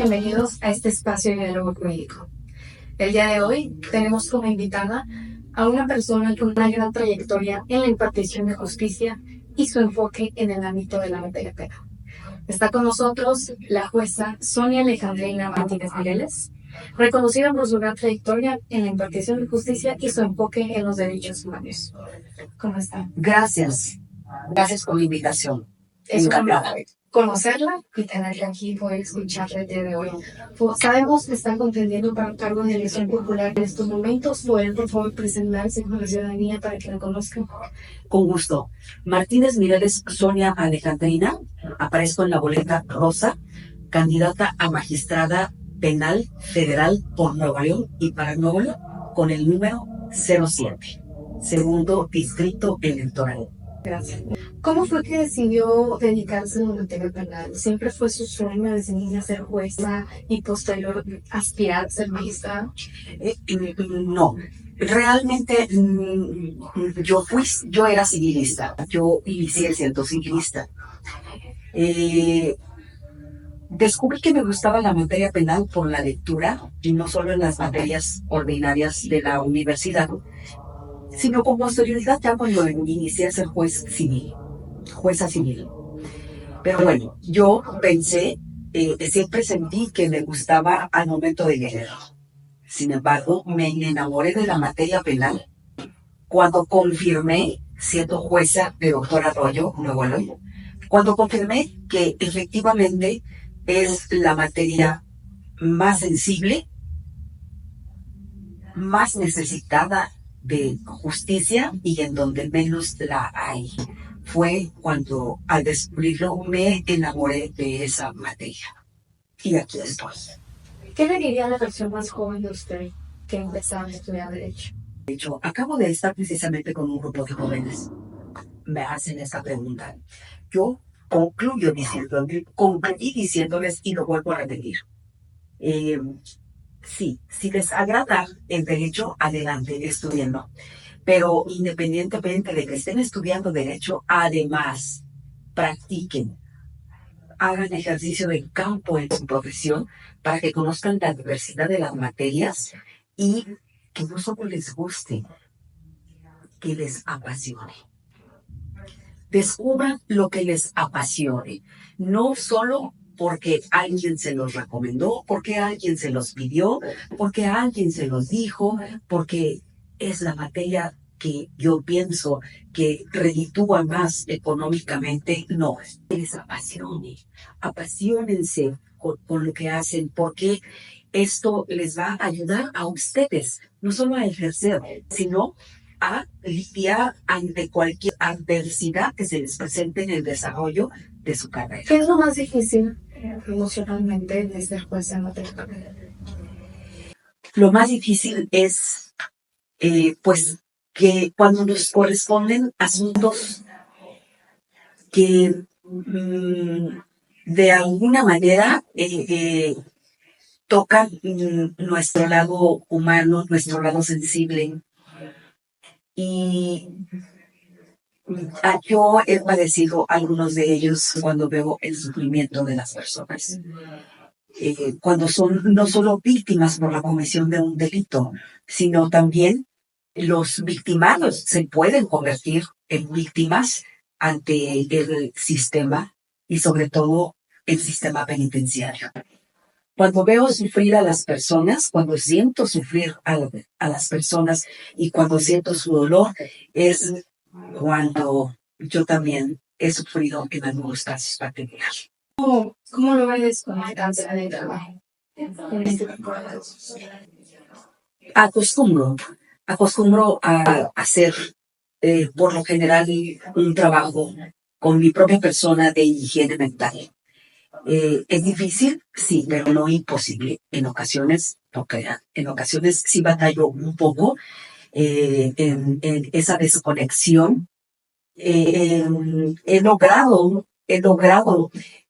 bienvenidos a este espacio de diálogo jurídico. El día de hoy tenemos como invitada a una persona con una gran trayectoria en la impartición de justicia y su enfoque en el ámbito de la materia penal. Está con nosotros la jueza Sonia Alejandrina Martínez Mireles, reconocida por su gran trayectoria en la impartición de justicia y su enfoque en los derechos humanos. ¿Cómo está? Gracias. Gracias por la invitación. Es un Encantada. honor conocerla y tenerla aquí y poder escucharla el día de hoy. Sabemos que están contendiendo para un cargo de elección popular en estos momentos. ¿Pueden, por favor, presentarse con la ciudadanía para que la conozcan? Con gusto. Martínez Mireles Sonia Alejandrina. Aparezco en la boleta rosa, candidata a magistrada penal federal por Nuevo León y para Nuevo León con el número 07, segundo distrito electoral. Gracias. ¿Cómo fue que decidió dedicarse a la materia penal? ¿Siempre fue su sueño desde niña ser jueza y posterior aspirar a ser magistrada? No, realmente yo era civilista. Yo inicié siendo civilista. Descubrí que me gustaba la materia penal por la lectura, y no solo en las materias ordinarias de la universidad, sino con posterioridad ya cuando inicié a ser jueza civil. Pero bueno, yo pensé, siempre sentí que me gustaba al momento de leer. Sin embargo, me enamoré de la materia penal cuando confirmé, siendo jueza de Doctor Arroyo, Nuevo León, cuando confirmé que efectivamente es la materia más sensible, más necesitada de justicia y en donde menos la hay. Fue cuando al descubrirlo me enamoré de esa materia. Y aquí estoy. ¿Qué le diría a la versión más joven de usted que empezaba a estudiar Derecho? De hecho, acabo de estar precisamente con un grupo de jóvenes. Me hacen esta pregunta. Yo concluí diciéndoles y lo vuelvo a repetir. Sí, si les agrada el derecho, adelante, estudiando. Pero independientemente de que estén estudiando derecho, además, practiquen, hagan ejercicio de campo en su profesión para que conozcan la diversidad de las materias y que no solo les guste, que les apasione. Descubran lo que les apasione, no solo porque alguien se los recomendó, porque alguien se los pidió, porque alguien se los dijo, porque es la materia que yo pienso que reditúa más económicamente. No, que les apasione, apasionense con lo que hacen, porque esto les va a ayudar a ustedes, no solo a ejercer, sino a lidiar ante cualquier adversidad que se les presente en el desarrollo de su carrera. ¿Qué es lo más difícil emocionalmente de ser jueza en materia penal? Lo más difícil es, pues, que cuando nos corresponden asuntos que de alguna manera tocan nuestro lado humano, nuestro lado sensible. Y yo he padecido algunos de ellos cuando veo el sufrimiento de las personas. Cuando son no solo víctimas por la comisión de un delito, sino también los victimarios se pueden convertir en víctimas ante el sistema y sobre todo el sistema penitenciario. Cuando veo sufrir a las personas, cuando siento sufrir a las personas y cuando siento su dolor, es cuando yo también he sufrido en algunos casos particular. ¿Cómo logra desconectarse del trabajo en este tipo de casos? Acostumbro a hacer, por lo general, un trabajo con mi propia persona de higiene mental. ¿Es difícil? Sí, pero no imposible. En ocasiones, no crean, en ocasiones sí batallo un poco en esa desconexión. He logrado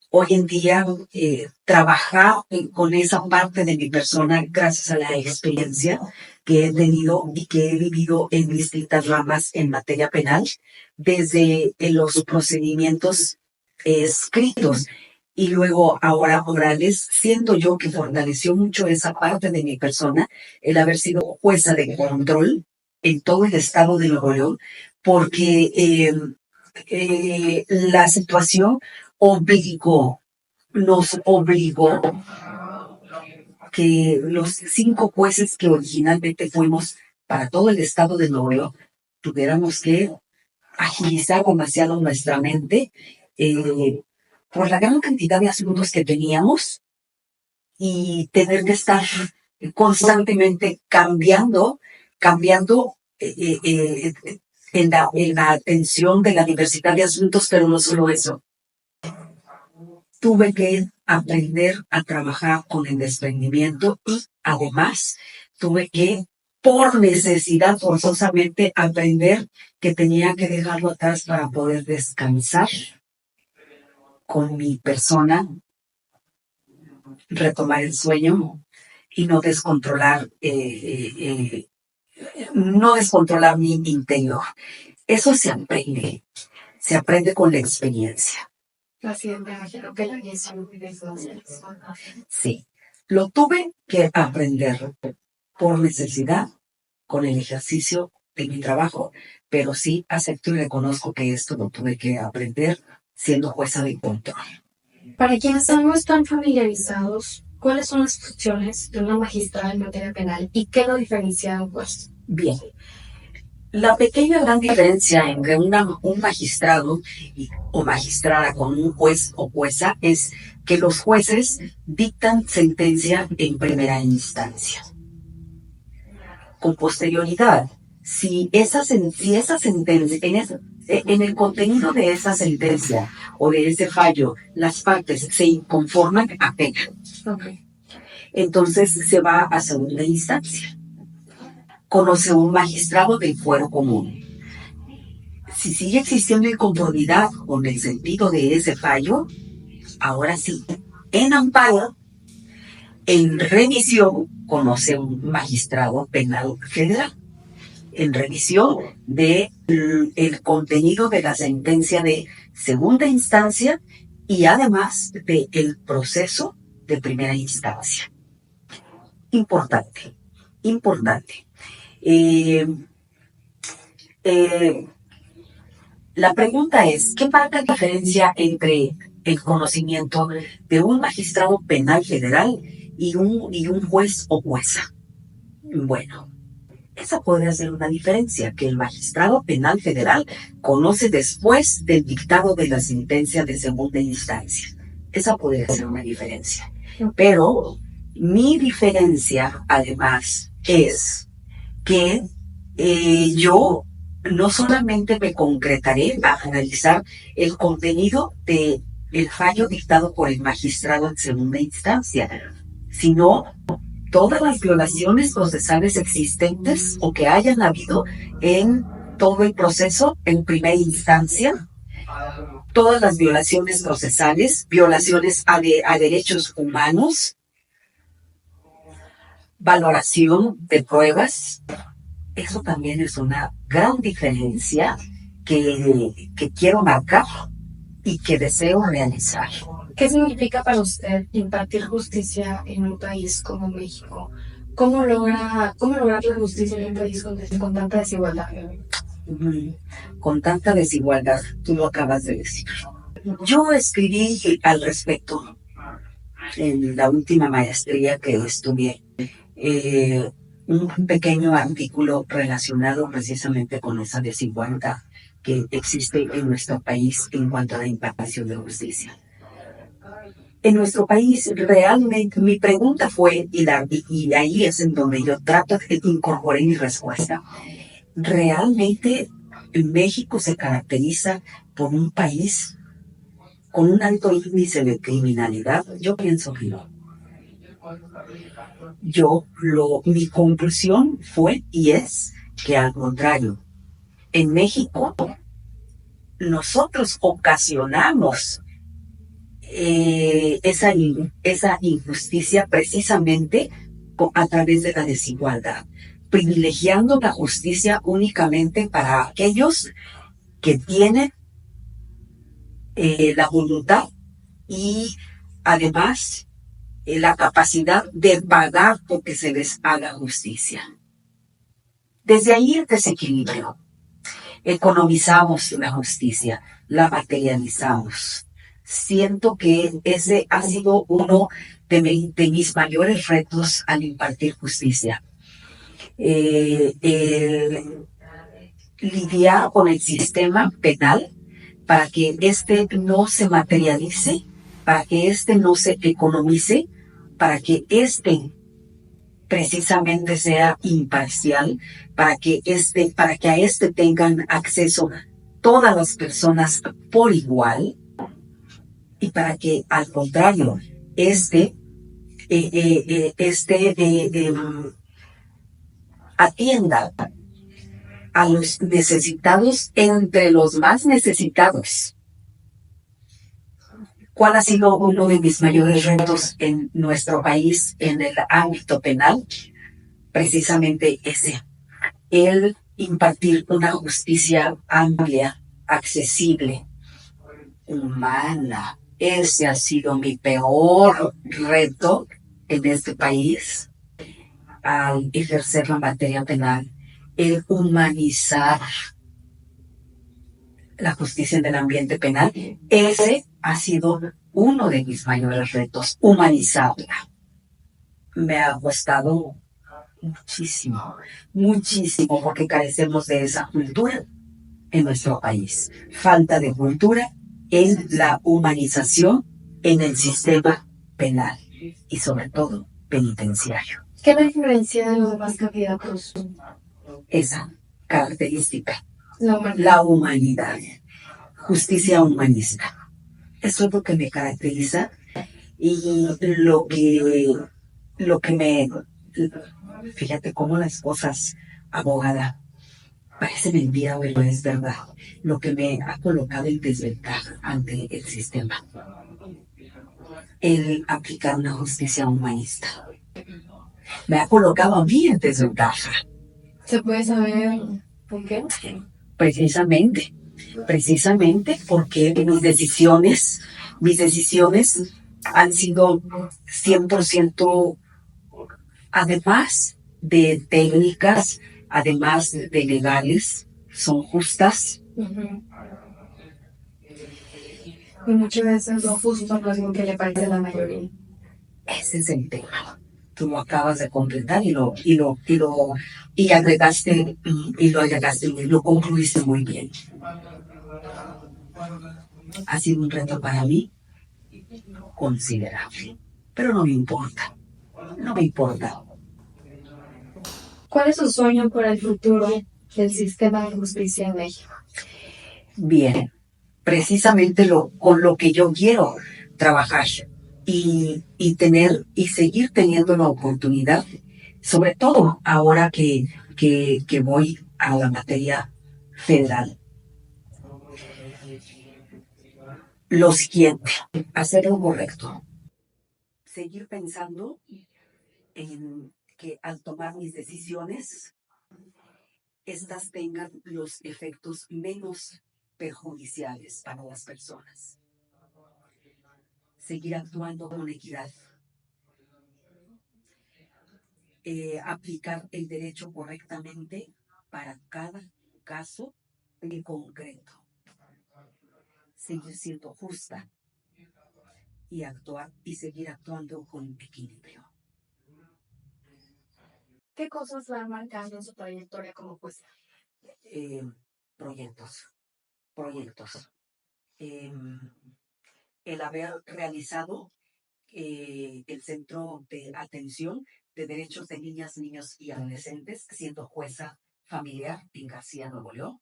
hoy en día trabajar con esa parte de mi persona gracias a la experiencia que he tenido y que he vivido en distintas ramas en materia penal, desde los procedimientos escritos y luego ahora Morales, siento yo que fortaleció mucho esa parte de mi persona, el haber sido jueza de control en todo el estado de Nuevo León, porque la situación obligó, nos obligó que los 5 jueces que originalmente fuimos para todo el estado de Nuevo León, tuviéramos que agilizar demasiado nuestra mente por la gran cantidad de asuntos que teníamos y tener que estar constantemente cambiando en la atención de la diversidad de asuntos, pero no solo eso. Tuve que aprender a trabajar con el desprendimiento y además tuve que, por necesidad forzosamente, aprender que tenía que dejarlo atrás para poder descansar con mi persona, retomar el sueño y no descontrolar mi interior. Eso se aprende con la experiencia. Así es, me imagino que la guiación de eso. Sí, lo tuve que aprender por necesidad con el ejercicio de mi trabajo, pero sí acepto y reconozco que esto lo tuve que aprender siendo jueza de control. Para quienes aún no están familiarizados, ¿cuáles son las funciones de una magistrada en materia penal y qué lo diferencia de un juez? Bien, la pequeña gran diferencia entre un magistrado o magistrada con un juez o jueza es que los jueces dictan sentencia en primera instancia. Con posterioridad, si esa sentencia, en el contenido de esa sentencia o de ese fallo, las partes se inconforman, apelan. Entonces se va a segunda instancia. Conoce un magistrado del fuero común. Si sigue existiendo inconformidad con el sentido de ese fallo, ahora sí, en amparo, en revisión, conoce un magistrado penal federal. En revisión del contenido de la sentencia de segunda instancia y además del proceso de primera instancia. Importante. La pregunta es, ¿qué marca la diferencia entre el conocimiento de un magistrado penal federal y un juez o jueza? Bueno, esa podría ser una diferencia, que el magistrado penal federal conoce después del dictado de la sentencia de segunda instancia. Esa podría ser una diferencia. Pero mi diferencia, además, es que yo no solamente me concretaré a analizar el contenido del fallo dictado por el magistrado en segunda instancia, sino todas las violaciones procesales existentes o que hayan habido en todo el proceso en primera instancia, todas las violaciones procesales, violaciones a derechos humanos, valoración de pruebas. Eso también es una gran diferencia que quiero marcar y que deseo realizar. ¿Qué significa para usted impartir justicia en un país como México? ¿Cómo lograr la justicia en un país con tanta desigualdad? Con tanta desigualdad, tú lo acabas de decir. Yo escribí al respecto en la última maestría que estudié, un pequeño artículo relacionado precisamente con esa desigualdad que existe en nuestro país en cuanto a la impartición de justicia. En nuestro país, realmente, mi pregunta fue, y ahí es en donde yo trato de incorporar mi respuesta, ¿realmente México se caracteriza por un país con un alto índice de criminalidad? Yo pienso que no. Mi conclusión fue y es que al contrario, en México nosotros ocasionamos esa injusticia precisamente a través de la desigualdad, privilegiando la justicia únicamente para aquellos que tienen la voluntad y además, la capacidad de pagar porque se les haga justicia. Desde ahí el desequilibrio. Economizamos la justicia, la materializamos. Siento que ese ha sido uno de mis mayores retos al impartir justicia. El lidiar con el sistema penal para que éste no se materialice, para que éste no se economice, para que éste precisamente sea imparcial, para que a éste tengan acceso todas las personas por igual, y para que al contrario, atienda a los necesitados entre los más necesitados. ¿Cuál ha sido uno de mis mayores retos en nuestro país en el ámbito penal? Precisamente ese, el impartir una justicia amplia, accesible, humana. Ese ha sido mi peor reto en este país al ejercer la materia penal, el humanizar la justicia en el ambiente penal. Ese ha sido uno de mis mayores retos, humanizarla. Me ha costado muchísimo, muchísimo, porque carecemos de esa cultura en nuestro país. Falta de cultura en la humanización en el sistema penal y sobre todo penitenciario. ¿Qué la diferencia de los demás candidatos? Esa característica, La humanidad. la humanidad, justicia humanista. Eso es lo que me caracteriza y lo que me... Fíjate cómo las cosas, abogada, parece mentira, pero es verdad. Lo que me ha colocado en desventaja ante el sistema. El aplicar una justicia humanista. Me ha colocado a mí en desventaja. ¿Se puede saber por qué? Precisamente porque mis decisiones han sido 100%, además de técnicas, además de legales, son justas. Uh-huh. Y muchas veces lo justo no es lo que le parece a la mayoría. Ese es el tema. Tú lo acabas de completar y lo agregaste, lo concluiste muy bien. Ha sido un reto para mí considerable, pero no me importa. ¿Cuál es su sueño para el futuro del sistema de justicia en México? Bien, precisamente con lo que yo quiero trabajar y seguir teniendo la oportunidad, sobre todo ahora que voy a la materia federal. Lo siguiente, hacer lo correcto. Seguir pensando en que al tomar mis decisiones, estas tengan los efectos menos perjudiciales para las personas. Seguir actuando con equidad. Aplicar el derecho correctamente para cada caso en concreto. Seguir siendo justa y seguir actuando con equilibrio. ¿Qué cosas la han marcado en su trayectoria como jueza? Proyectos. El haber realizado el Centro de Atención de Derechos de Niñas, Niños y Adolescentes, siendo jueza familiar en García, Nuevo León,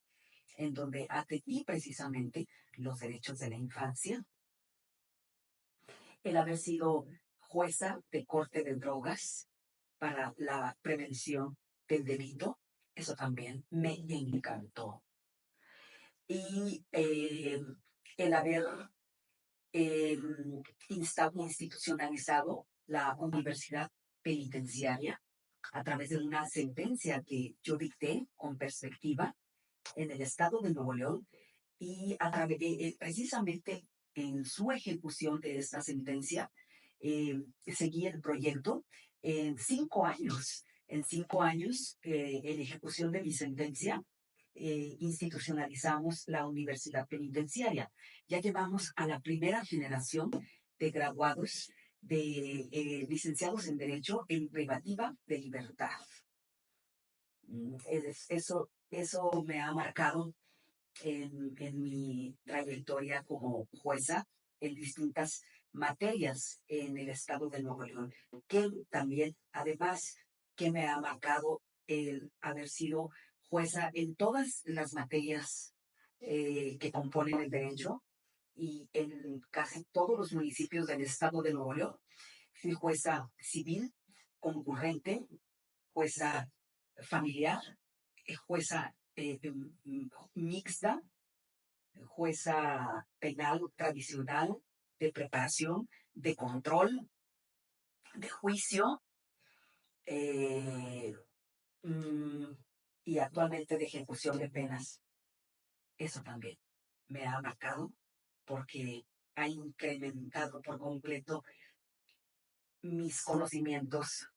en donde atendí precisamente los derechos de la infancia. El haber sido jueza de corte de drogas para la prevención del delito, eso también me encantó. Y el haber institucionalizado la universidad penitenciaria a través de una sentencia que yo dicté con perspectiva en el estado de Nuevo León y a través de precisamente en su ejecución de esta sentencia. Seguí el proyecto en 5 años. En 5 años, en ejecución de mi sentencia, institucionalizamos la universidad penitenciaria. Ya llevamos a la primera generación de graduados, de licenciados en Derecho en privativa de libertad. Eso me ha marcado en mi trayectoria como jueza en distintas materias en el estado de Nuevo León, que también, además, que me ha marcado el haber sido jueza en todas las materias que componen el derecho y en casi todos los municipios del estado de Nuevo León. Fui jueza civil, concurrente, jueza familiar, jueza mixta, jueza penal tradicional, de preparación, de control, de juicio, y actualmente de ejecución de penas. Eso también me ha marcado porque ha incrementado por completo mis conocimientos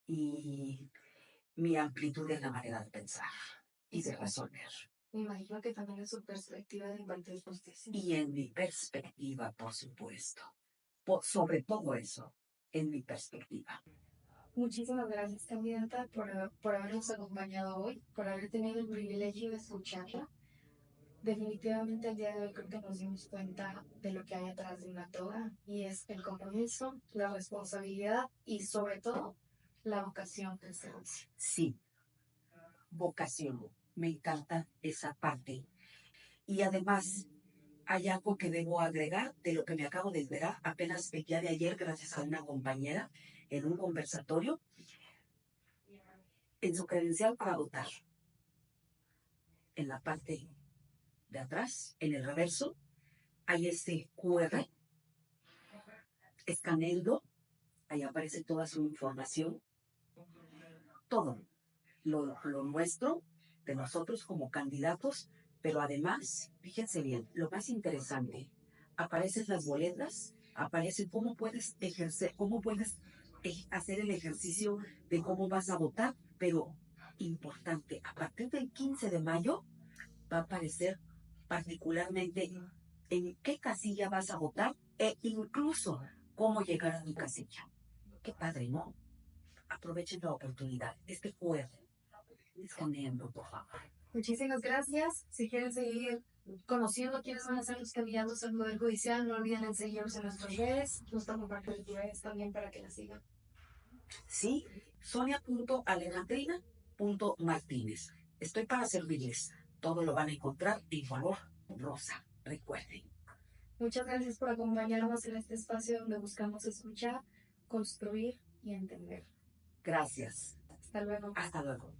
y mi amplitud en la manera de pensar y de resolver. Me imagino que también es su perspectiva de impartir justicia. Y en mi perspectiva, por supuesto. Sobre todo eso, en mi perspectiva. Muchísimas gracias, candidata, por habernos acompañado hoy, por haber tenido el privilegio de escucharla. Definitivamente el día de hoy creo que nos dimos cuenta de lo que hay atrás de una toga y es el compromiso, la responsabilidad y sobre todo la vocación del servicio. Sí, vocación. Me encanta esa parte. Y además, hay algo que debo agregar de lo que me acabo de enterar apenas el día de ayer, gracias a una compañera, en un conversatorio, en su credencial para votar. En la parte de atrás, en el reverso, hay este QR, escaneando, ahí aparece toda su información, todo lo nuestro, de nosotros como candidatos, pero además, fíjense bien, lo más interesante, aparecen las boletas, aparece cómo puedes ejercer, cómo puedes hacer el ejercicio de cómo vas a votar, pero importante, a partir del 15 de mayo va a aparecer particularmente en qué casilla vas a votar e incluso cómo llegar a tu casilla. Qué padre, ¿no? Aprovechen la oportunidad. Este QR, escaneando, por favor. Muchísimas gracias. Si quieren seguir conociendo quiénes van a ser los candidatos al Poder Judicial, no olviden en seguirnos en nuestras redes. Nos estamos compartiendo tus redes también para que las sigan. Sí, Sonia.alejandrina.martínez. Estoy para servirles. Todo lo van a encontrar en color rosa. Recuerden. Muchas gracias por acompañarnos en este espacio donde buscamos escuchar, construir y entender. Gracias. Hasta luego. Hasta luego.